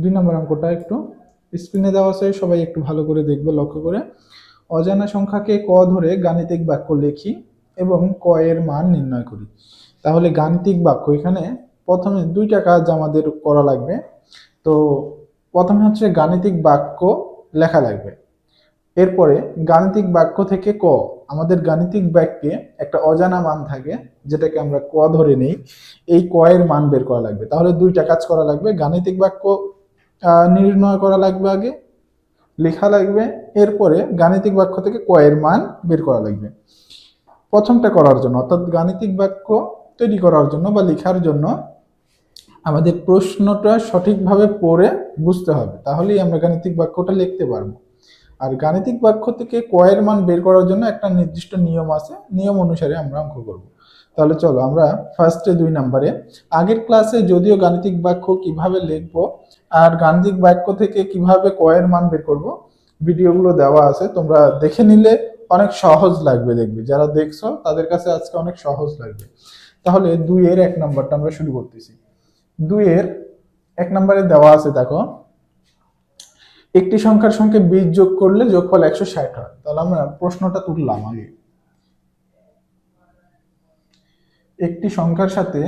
2 নম্বর অঙ্কটা একটু স্ক্রিনে দেওয়া আছে, সবাই একটু ভালো করে দেখবে, লক্ষ্য করে। অজানা সংখ্যাকে ক ধরে গাণিতিক বাক্য লিখি এবং ক এর মান নির্ণয় করি। তাহলে গাণিতিক বাক্য এখানে প্রথমে 2টা কাজ আমাদের করা লাগবে। তো প্রথমে হচ্ছে গাণিতিক বাক্য লেখা লাগবে। এরপরে গাণিতিক বাক্য থেকে ক, আমাদের গাণিতিক বাক্যে একটা অজানা মান থাকে যেটাকে আমরা ক ধরে নেই, এই ক এর মান বের করা লাগবে। তাহলে 2টা কাজ করা লাগবে, গাণিতিক বাক্য নির্ণয় করা লাগবে, আগে লেখা লাগবে, এরপরে গাণিতিক বাক্য থেকে ক এর মান বের করা লাগবে। প্রথমটা করার জন্য অর্থাৎ গাণিতিক বাক্য তৈরি করার জন্য বা লেখার জন্য আমাদের প্রশ্নটা সঠিকভাবে পড়ে বুঝতে হবে, তাহলেই আমরা গাণিতিক বাক্যটা লিখতে পারবো। আর গাণিতিক বাক্য থেকে ক এর মান বের করার জন্য একটা নির্দিষ্ট নিয়ম আছে, নিয়ম অনুসারে আমরা অঙ্ক করব। তাহলে চলো আমরা ফার্স্টে 2 নম্বরে, আগের ক্লাসে যদিও গাণিতিক বাক্য কিভাবে লিখবো আর গাণিতিক বাক্য থেকে কিভাবে ক এর মান বের করব ভিডিওগুলো দেওয়া আছে, তোমরা দেখে নিলে অনেক সহজ লাগবে, দেখবে যারা দেখছো তাদের কাছে আজকে অনেক সহজ লাগবে। তাহলে 2 এর 1 নম্বরটা আমরা শুরু করতেছি। 2 এর 1 নম্বরে দেওয়া আছে, দেখো, একটি সংখ্যার সঙ্গে 20 যোগ করলে যোগফল 160 হয়। তাহলে আমরা প্রশ্নটা তুললাম আগে। একটি সংখ্যার সাথে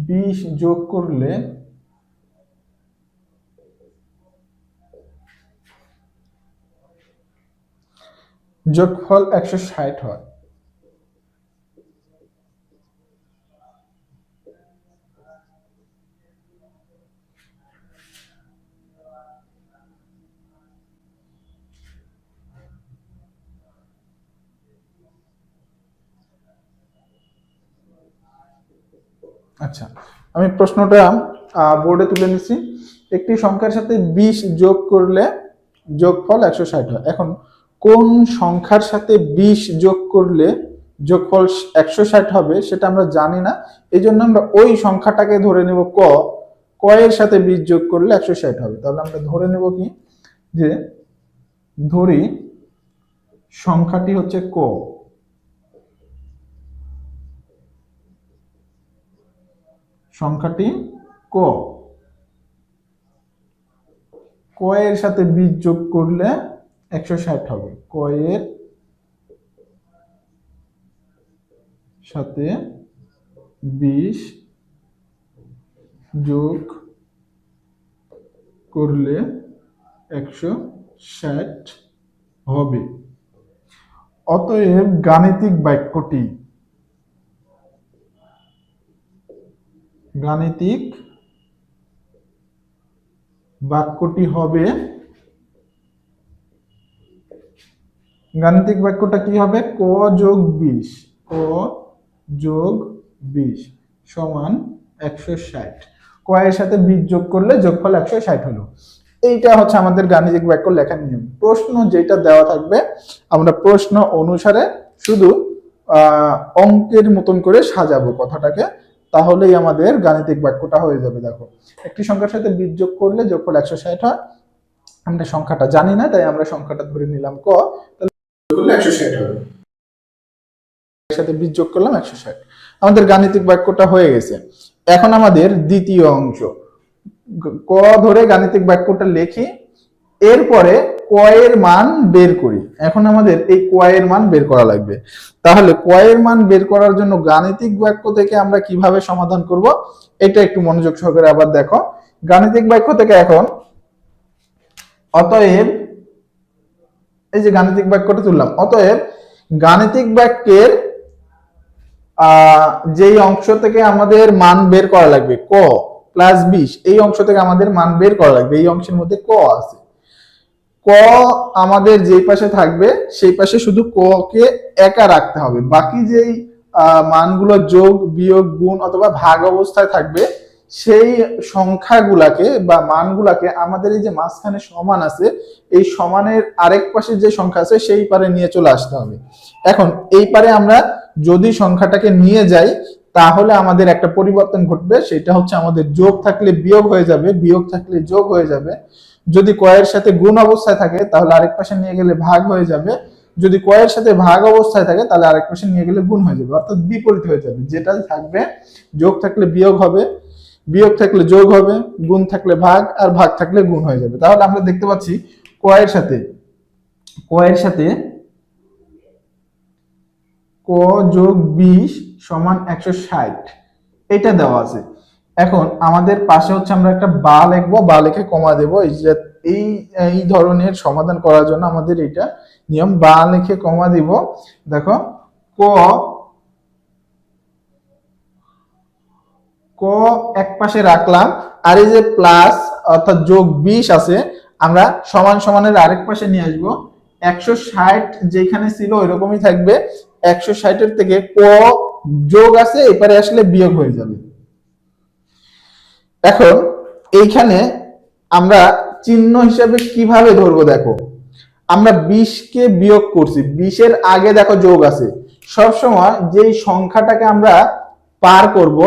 বিশ যোগ করলে যোগফল 160 হয়। আচ্ছা, আমি প্রশ্নটা বোর্ডে তুলে নিচ্ছি। একটি সংখ্যার সাথে 20 যোগ করলে যোগফল 160 হয়। এখন কোন সংখ্যার সাথে 20 যোগ করলে যোগফল 160 হবে সেটা আমরা জানি না, এই জন্য আমরা ওই সংখ্যাটাকে ধরে নেব ক, ক এর সাথে 20 যোগ করলে 160 হবে। তাহলে আমরা ধরে নেব কি, যে ধরি সংখ্যাটি হচ্ছে ক, সংখ্যাটি ক, ক এর সাথে 20 যোগ করলে 160 হবে। ক এর সাথে 20 যোগ করলে 160 হবে। অতএব গাণিতিক বাক্যটি হবে, গাণিতিক বাক্যটা কি হবে, ক যোগ 20, ক যোগ 20 সমান 160। ক এর সাথে 20 যোগ করলে যোগফল 160 হলো। এইটা হচ্ছে আমাদের গাণিতিক বাক্য লেখার নিয়ম। প্রশ্ন যেটা দেওয়া থাকবে আমরা প্রশ্ন অনুসারে শুধু অঙ্কের মতন করে সাজাবো কথাটাকে, তাহলেই আমাদের গাণিতিক বাক্যটা হয়ে যাবে। দেখো, একটি সংখ্যার সাথে 20 যোগ করলে যোগফল 160 হয়। আমরা সংখ্যাটা জানি না, তাই আমরা সংখ্যাটা ধরে নিলাম ক, তাহলে 160 হবে। এর সাথে 20 যোগ করলাম 160, আমাদের গাণিতিক বাক্যটা হয়ে গেছে। এখন আমাদের দ্বিতীয় অংশ, ক ধরে গাণিতিক বাক্যটা লিখি, এরপরে ক এর মান বের করি। এখন আমাদের এই ক এর মান বের করা লাগবে। তাহলে ক এর মান বের করার জন্য গাণিতিক বাক্য থেকে আমরা কিভাবে সমাধান করব এটা একটু মনোযোগ সহকারে আবার দেখো। গাণিতিক বাক্য থেকে এখন অতএব, এই যে গাণিতিক বাক্যটা তুললাম, অতএব গাণিতিক বাক্যের যেই অংশ থেকে আমাদের মান বের করা লাগবে ক প্লাস 20, এই অংশ থেকে আমাদের মান বের করা লাগবে। এই অংশের মধ্যে ক আছে, ক আমাদের যেই পাশে থাকবে সেই পাশে শুধু ক কে একা রাখতে হবে, বাকি যেই মানগুলো যোগ বিয়োগ গুণ অথবা ভাগ অবস্থায় থাকবে সেই সংখ্যাগুলাকে বা মানগুলাকে আমাদের এই যে মাঝখানে সমান আছে এই সমানের আরেক পাশে যে সংখ্যা আছে সেই পারে নিয়ে চলে আসতে হবে। এখন এই পারে আমরা যদি সংখ্যাটাকে নিয়ে যাই তাহলে আমাদের একটা পরিবর্তন ঘটবে, সেটা হচ্ছে আমাদের যোগ থাকলে বিয়োগ হয়ে যাবে, বিয়োগ থাকলে যোগ হয়ে যাবে, যদি ক এর সাথে গুণ অবস্থায় থাকে তাহলে আরেক পাশে নিয়ে গেলে ভাগ হয়ে যাবে, যদি ক এর সাথে ভাগ অবস্থায় থাকে তাহলে আরেক পাশে নিয়ে গেলে গুণ হয়ে যাবে, অর্থাৎ বিপরীত হয়ে যাবে। যেটা থাকবে যোগ থাকলে বিয়োগ হবে, বিয়োগ থাকলে যোগ হবে, গুণ থাকলে ভাগ, আর ভাগ থাকলে গুণ হয়ে যাবে। তাহলে আমরা দেখতে পাচ্ছি ক এর সাথে ক যোগ 20 সমান 160 এটা দেওয়া আছে। এখন আমাদের পাশে হচ্ছে আমরা একটা বা লিখবো, বা লিখে কমা দেবো। এই এই ধরনের সমাধান করার জন্য আমাদের এটা নিয়ম, বা লিখে কমা দিব। দেখো ক ক এক পাশে রাখলাম, আর এই যে প্লাস অর্থাৎ যোগ 20 আছে, আমরা সমান সমানের আরেক পাশে নিয়ে আসবো। 160 যেখানে ছিল ওইরকমই থাকবে, 160 এর থেকে ক যোগ আছে এপারে আসলে বিয়োগ হয়ে যাবে। এখন এইখানে আমরা চিহ্ন হিসাবে কিভাবে ধরবো, দেখো আমরা 20 কে বিয়োগ করছি, 20 এর আগে দেখো যোগ আছে। সবসময় যেই সংখ্যাটাকে আমরা পার করব,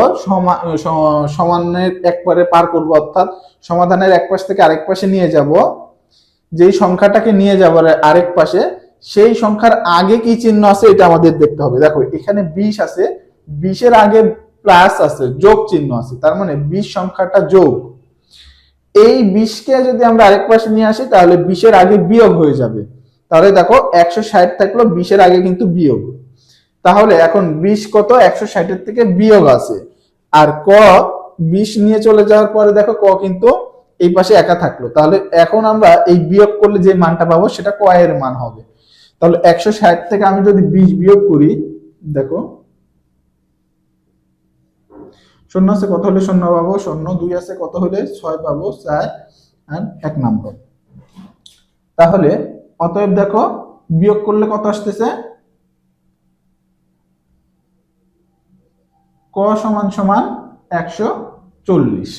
সমানের একবারে পার করব, অর্থাৎ সমাধানের এক পাশ থেকে আরেক পাশে নিয়ে যাব, যেই সংখ্যাটাকে নিয়ে যাব আরেক পাশে, সেই সংখ্যার আগে কি চিহ্ন আছে এটা আমাদের দেখতে হবে। দেখো এখানে 20 আছে, 20 এর আগে প্লাস আছে, যোগ চিহ্ন আছে, তার মানে 20 সংখ্যাটা যোগ। এই 20 কে যদি আমরা আরেক পাশে নিয়ে আসি তাহলে 20 এর আগে বিয়োগ হয়ে যাবে। তাহলে দেখো 160 থাকলো, 20 এর আগে কিন্তু বিয়োগ। তাহলে এখন 20 কত, 160 এর থেকে বিয়োগ আছে। আর ক 20 নিয়ে চলে যাওয়ার পরে দেখো ক কিন্তু এই পাশে একা থাকলো। তাহলে এখন আমরা এই বিয়োগ করলে যে মানটা পাবো সেটা ক এর মান হবে। তাহলে 160 থেকে আমি যদি 20 বিয়োগ করি, দেখো শূন্য আছে কত হলে শূন্য পাবো, শূন্য, 2 আছে কত হলে 6 পাবো, 4 আর 1 নাম্বার। তাহলে অতএব দেখো বিয়োগ করলে কত আসতেছে, ক সমান সমান 140।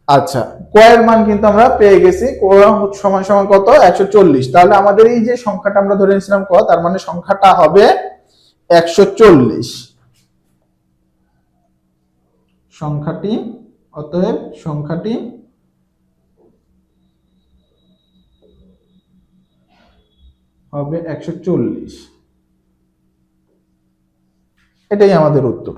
আচ্ছা, ক এর মান কিন্তু আমরা পেয়ে গেছি, ক সমান সমান কত, 140। তাহলে আমাদের এই যে সংখ্যাটা আমরা ধরে নিয়েছিলাম ক, তার মানে সংখ্যাটা হবে 140। সংখ্যাটি অতএব সংখ্যাটি হবে 140। এটাই আমাদের উত্তর।